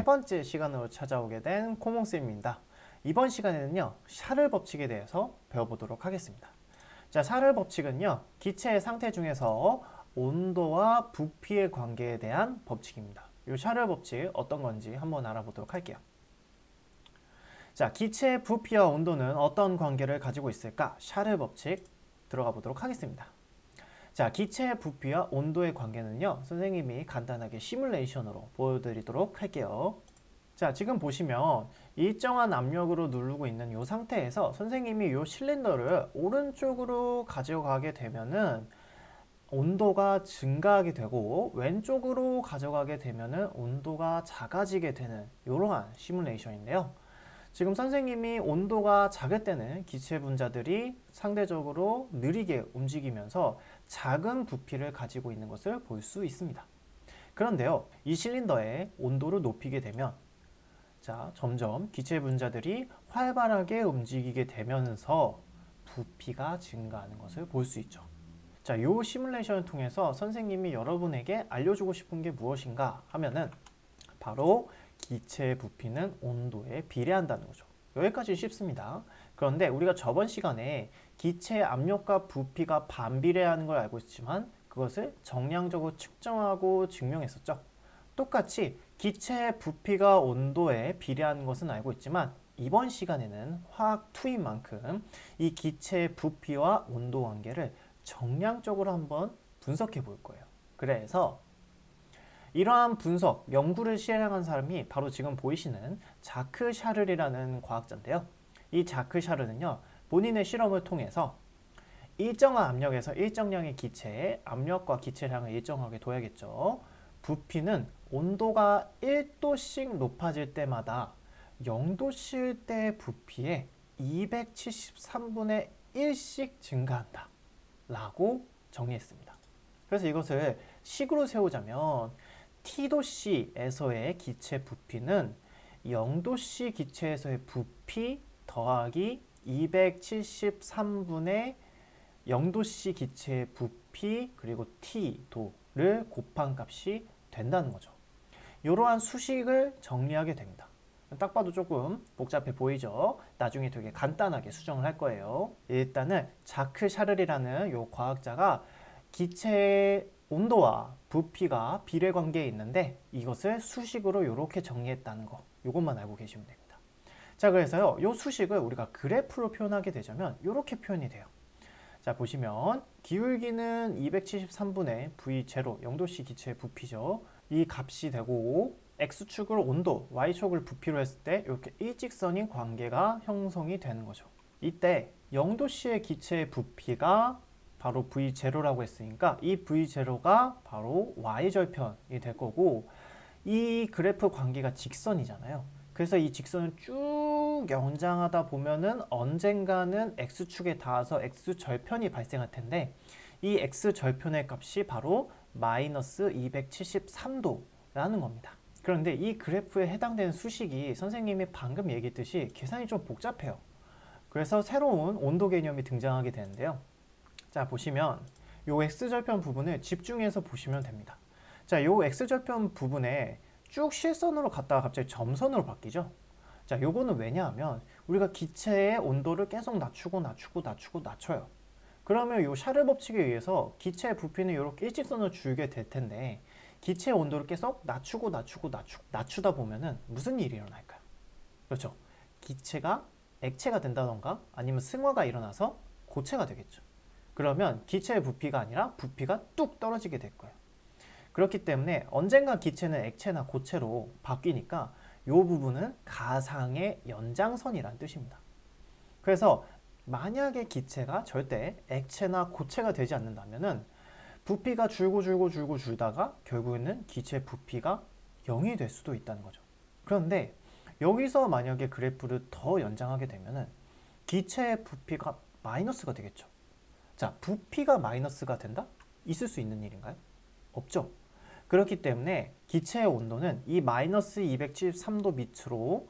번째 시간으로 찾아오게 된 코몽쌤입니다. 이번 시간에는요, 샤를 법칙에 대해서 배워보도록 하겠습니다. 자, 샤를 법칙은요, 기체의 상태 중에서 온도와 부피의 관계에 대한 법칙입니다. 이 샤를 법칙 어떤 건지 한번 알아보도록 할게요. 자, 기체의 부피와 온도는 어떤 관계를 가지고 있을까? 샤를 법칙 들어가 보도록 하겠습니다. 자, 기체의 부피와 온도의 관계는요, 선생님이 간단하게 시뮬레이션으로 보여드리도록 할게요. 자, 지금 보시면 일정한 압력으로 누르고 있는 이 상태에서 선생님이 이 실린더를 오른쪽으로 가져가게 되면은 온도가 증가하게 되고, 왼쪽으로 가져가게 되면은 온도가 작아지게 되는 이러한 시뮬레이션인데요. 지금 선생님이 온도가 작을 때는 기체 분자들이 상대적으로 느리게 움직이면서 작은 부피를 가지고 있는 것을 볼 수 있습니다. 그런데요, 이 실린더의 온도를 높이게 되면 자, 점점 기체 분자들이 활발하게 움직이게 되면서 부피가 증가하는 것을 볼 수 있죠. 자, 이 시뮬레이션을 통해서 선생님이 여러분에게 알려주고 싶은 게 무엇인가 하면은 바로 기체의 부피는 온도에 비례한다는 거죠. 여기까지 쉽습니다. 그런데 우리가 저번 시간에 기체의 압력과 부피가 반비례하는 걸 알고 있지만 그것을 정량적으로 측정하고 증명했었죠. 똑같이 기체의 부피가 온도에 비례하는 것은 알고 있지만 이번 시간에는 화학 2인 만큼 이 기체의 부피와 온도 관계를 정량적으로 한번 분석해 볼 거예요. 그래서 이러한 분석, 연구를 시행한 사람이 바로 지금 보이시는 자크 샤를이라는 과학자인데요. 이 자크 샤를은요, 본인의 실험을 통해서 일정한 압력에서 일정량의 기체에 압력과 기체량을 일정하게 둬야겠죠. 부피는 온도가 1도씩 높아질 때마다 0도실 때의 부피에 273분의 1씩 증가한다 라고 정리했습니다. 그래서 이것을 식으로 세우자면 T도씨에서의 기체 부피는 0도씨 기체에서의 부피 더하기 273분의 0도씨 기체의 부피 그리고 T도를 곱한 값이 된다는 거죠. 이러한 수식을 정리하게 됩니다. 딱 봐도 조금 복잡해 보이죠? 나중에 되게 간단하게 수정을 할 거예요. 일단은 자크 샤를이라는 이 과학자가 기체의 온도와 부피가 비례 관계에 있는데 이것을 수식으로 이렇게 정리했다는 거, 이것만 알고 계시면 됩니다. 자, 그래서요, 이 수식을 우리가 그래프로 표현하게 되자면 이렇게 표현이 돼요. 자, 보시면 기울기는 273분의 V0, 0도씨 기체의 부피죠. 이 값이 되고 X축을 온도, Y축을 부피로 했을 때 이렇게 일직선인 관계가 형성이 되는 거죠. 이때 0도씨의 기체의 부피가 바로 V0라고 했으니까 이 V0가 바로 Y절편이 될 거고, 이 그래프 관계가 직선이잖아요. 그래서 이 직선을 쭉 연장하다 보면은 언젠가는 X축에 닿아서 X절편이 발생할 텐데 이 X절편의 값이 바로 마이너스 273도라는 겁니다. 그런데 이 그래프에 해당되는 수식이 선생님이 방금 얘기했듯이 계산이 좀 복잡해요. 그래서 새로운 온도 개념이 등장하게 되는데요. 자, 보시면 요 X절편 부분을 집중해서 보시면 됩니다. 자, 요 X절편 부분에 쭉 실선으로 갔다가 갑자기 점선으로 바뀌죠. 자, 요거는 왜냐하면 우리가 기체의 온도를 계속 낮춰요. 그러면 요 샤를 법칙에 의해서 기체의 부피는 이렇게 일직선으로 줄게 될 텐데 기체의 온도를 계속 낮추다 보면은 무슨 일이 일어날까요? 그렇죠. 기체가 액체가 된다던가 아니면 승화가 일어나서 고체가 되겠죠. 그러면 기체의 부피가 아니라 부피가 뚝 떨어지게 될 거예요. 그렇기 때문에 언젠가 기체는 액체나 고체로 바뀌니까 이 부분은 가상의 연장선이란 뜻입니다. 그래서 만약에 기체가 절대 액체나 고체가 되지 않는다면은 부피가 줄다가 결국에는 기체 부피가 0이 될 수도 있다는 거죠. 그런데 여기서 만약에 그래프를 더 연장하게 되면은 기체의 부피가 마이너스가 되겠죠. 자, 부피가 마이너스가 된다? 있을 수 있는 일인가요? 없죠. 그렇기 때문에 기체의 온도는 이 마이너스 273도 밑으로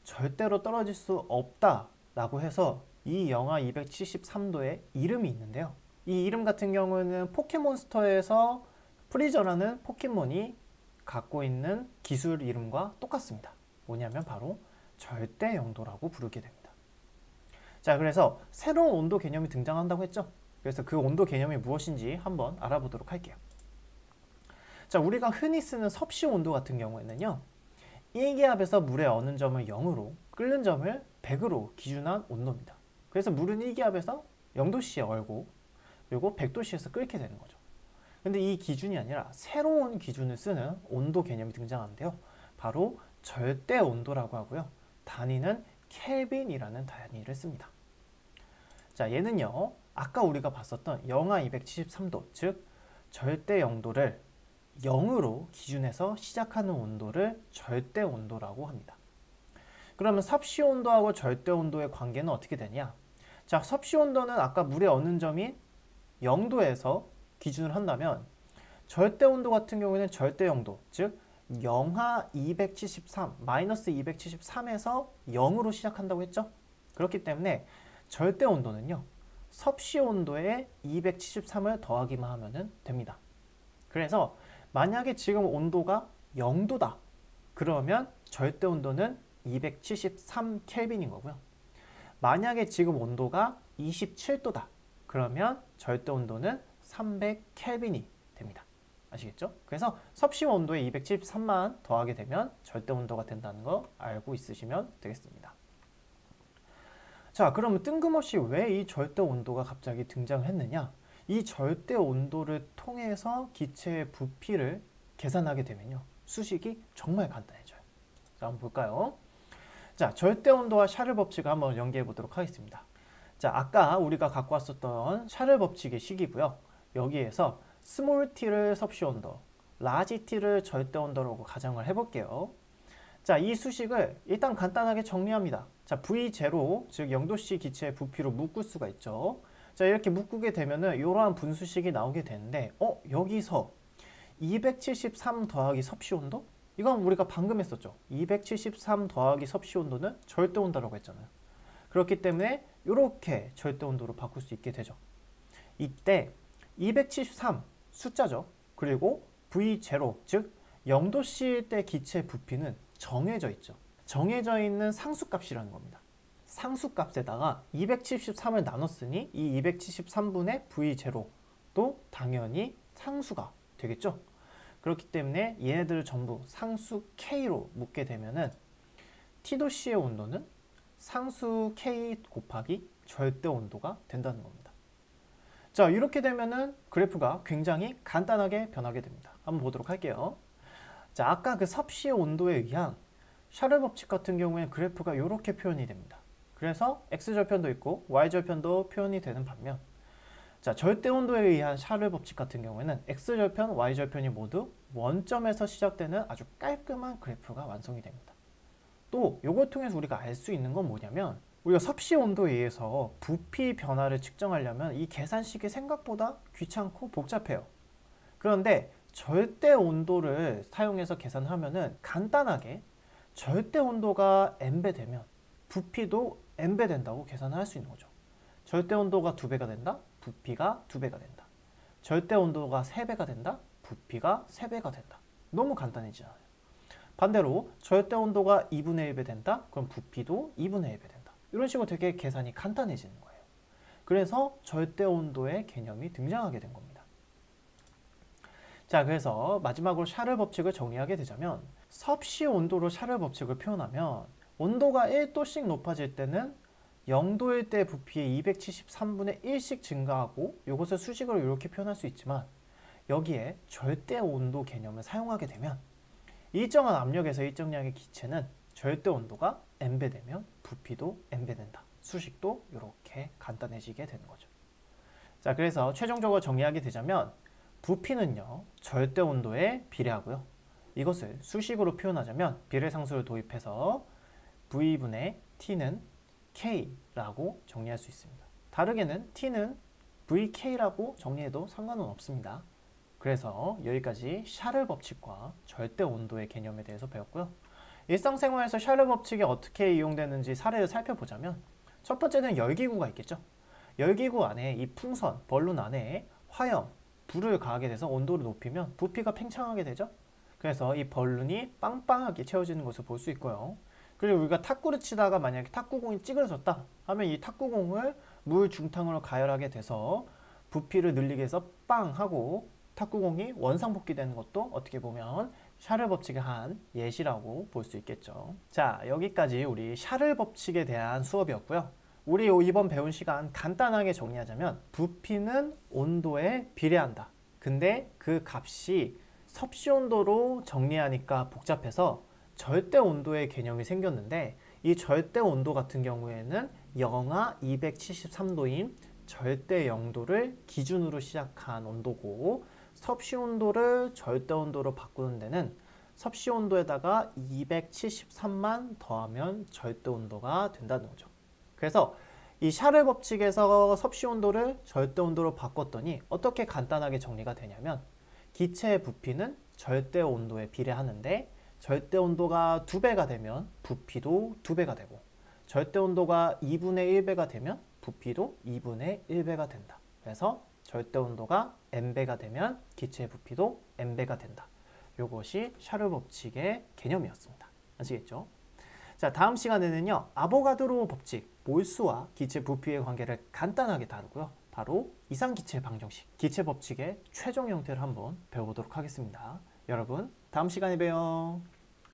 절대로 떨어질 수 없다라고 해서 이 영하 273도의 이름이 있는데요. 이 이름 같은 경우는 포켓몬스터에서 프리저라는 포켓몬이 갖고 있는 기술 이름과 똑같습니다. 뭐냐면 바로 절대 영도라고 부르게 됩니다. 자, 그래서 새로운 온도 개념이 등장한다고 했죠. 그래서 그 온도 개념이 무엇인지 한번 알아보도록 할게요. 자, 우리가 흔히 쓰는 섭씨 온도 같은 경우에는요, 1기압에서 물의 어는 점을 0으로, 끓는 점을 100으로 기준한 온도입니다. 그래서 물은 1기압에서 0도씨에 얼고 그리고 100도씨에서 끓게 되는 거죠. 근데 이 기준이 아니라 새로운 기준을 쓰는 온도 개념이 등장하는데요. 바로 절대 온도라고 하고요. 단위는 켈빈이라는 단위를 씁니다. 자, 얘는요, 아까 우리가 봤었던 영하 273도, 즉 절대 영도를 0으로 기준해서 시작하는 온도를 절대 온도라고 합니다. 그러면 섭씨 온도하고 절대 온도의 관계는 어떻게 되냐? 자, 섭씨 온도는 아까 물의 어는 점인 0도에서 기준을 한다면 절대 온도 같은 경우에는 절대 영도, 즉 영하 273, 마이너스 273에서 0으로 시작한다고 했죠? 그렇기 때문에 절대 온도는요, 섭씨 온도에 273을 더하기만 하면 됩니다. 그래서 만약에 지금 온도가 0도다. 그러면 절대 온도는 273 켈빈인 거고요. 만약에 지금 온도가 27도다. 그러면 절대 온도는 300 켈빈이 됩니다. 아시겠죠? 그래서 섭씨 온도에 273만 더하게 되면 절대 온도가 된다는 거 알고 있으시면 되겠습니다. 자, 그러면 뜬금없이 왜 이 절대 온도가 갑자기 등장했느냐? 이 절대 온도를 통해서 기체의 부피를 계산하게 되면요, 수식이 정말 간단해져요. 자, 한번 볼까요? 자, 절대 온도와 샤를 법칙을 한번 연계해 보도록 하겠습니다. 자, 아까 우리가 갖고 왔었던 샤를 법칙의 식이고요. 여기에서 스몰 t를 섭씨 온도, 라지 t를 절대 온도라고 가정을 해볼게요. 자, 이 수식을 일단 간단하게 정리합니다. 자, V0, 즉 0도씨 기체의 부피로 묶을 수가 있죠. 자, 이렇게 묶게 되면은 이러한 분수식이 나오게 되는데, 여기서 273 더하기 섭씨 온도? 이건 우리가 방금 했었죠. 273 더하기 섭씨 온도는 절대 온도라고 했잖아요. 그렇기 때문에 이렇게 절대 온도로 바꿀 수 있게 되죠. 이때 273 숫자죠. 그리고 V0, 즉 0도씨일 때 기체 부피는 정해져 있죠. 정해져 있는 상수값이라는 겁니다. 상수값에다가 273을 나눴으니 이 273분의 V0도 당연히 상수가 되겠죠. 그렇기 때문에 얘네들을 전부 상수 K로 묶게 되면은 T도씨의 온도는 상수 K 곱하기 절대 온도가 된다는 겁니다. 자, 이렇게 되면은 그래프가 굉장히 간단하게 변하게 됩니다. 한번 보도록 할게요. 자, 아까 그 섭씨 온도에 의한 샤를 법칙 같은 경우에 그래프가 이렇게 표현이 됩니다. 그래서 X절편도 있고 Y절편도 표현이 되는 반면, 자, 절대 온도에 의한 샤를 법칙 같은 경우에는 X절편, Y절편이 모두 원점에서 시작되는 아주 깔끔한 그래프가 완성이 됩니다. 또 이걸 통해서 우리가 알 수 있는 건 뭐냐면, 우리가 섭씨 온도에 의해서 부피 변화를 측정하려면 이 계산식이 생각보다 귀찮고 복잡해요. 그런데 절대 온도를 사용해서 계산하면은 간단하게 절대 온도가 n배 되면 부피도 n배 된다고 계산을 할 수 있는 거죠. 절대 온도가 2배가 된다? 부피가 2배가 된다. 절대 온도가 3배가 된다? 부피가 3배가 된다. 너무 간단해지잖아요. 반대로 절대 온도가 2분의 1배 된다? 그럼 부피도 2분의 1배 된다. 이런 식으로 되게 계산이 간단해지는 거예요. 그래서 절대 온도의 개념이 등장하게 된 겁니다. 자, 그래서 마지막으로 샤를 법칙을 정리하게 되자면, 섭씨 온도로 샤를 법칙을 표현하면 온도가 1도씩 높아질 때는 0도일 때 부피의 273분의 1씩 증가하고, 이것을 수식으로 이렇게 표현할 수 있지만 여기에 절대 온도 개념을 사용하게 되면 일정한 압력에서 일정량의 기체는 절대 온도가 n배 되면 부피도 n배 된다. 수식도 이렇게 간단해지게 되는 거죠. 자, 그래서 최종적으로 정리하게 되자면 부피는요, 절대 온도에 비례하고요. 이것을 수식으로 표현하자면 비례상수를 도입해서 V분의 T는 K라고 정리할 수 있습니다. 다르게는 T는 VK라고 정리해도 상관은 없습니다. 그래서 여기까지 샤를 법칙과 절대 온도의 개념에 대해서 배웠고요. 일상생활에서 샤를 법칙이 어떻게 이용되는지 사례를 살펴보자면, 첫 번째는 열기구가 있겠죠. 열기구 안에 이 풍선, 벌룬 안에 화염, 불을 가하게 돼서 온도를 높이면 부피가 팽창하게 되죠. 그래서 이 벌룬이 빵빵하게 채워지는 것을 볼 수 있고요. 그리고 우리가 탁구를 치다가 만약에 탁구공이 찌그러졌다 하면 이 탁구공을 물 중탕으로 가열하게 돼서 부피를 늘리게 해서 빵 하고 탁구공이 원상복귀 되는 것도 어떻게 보면 샤를 법칙의 한 예시라고 볼 수 있겠죠. 자, 여기까지 우리 샤를 법칙에 대한 수업이었고요. 우리 이번 배운 시간 간단하게 정리하자면 부피는 온도에 비례한다. 근데 그 값이 섭씨 온도로 정리하니까 복잡해서 절대 온도의 개념이 생겼는데 이 절대 온도 같은 경우에는 영하 273도인 절대 영도를 기준으로 시작한 온도고 섭씨 온도를 절대 온도로 바꾸는 데는 섭씨 온도에다가 273만 더하면 절대 온도가 된다는 거죠. 그래서 이 샤를 법칙에서 섭씨 온도를 절대 온도로 바꿨더니 어떻게 간단하게 정리가 되냐면 기체의 부피는 절대 온도에 비례하는데 절대 온도가 2배가 되면 부피도 2배가 되고 절대 온도가 2분의 1배가 되면 부피도 2분의 1배가 된다. 그래서 절대 온도가 n배가 되면 기체의 부피도 n배가 된다. 이것이 샤를 법칙의 개념이었습니다. 아시겠죠? 자, 다음 시간에는요. 아보가드로 법칙, 몰수와 기체 부피의 관계를 간단하게 다루고요. 바로 이상기체 방정식, 기체 법칙의 최종 형태를 한번 배워보도록 하겠습니다. 여러분, 다음 시간에 봬요.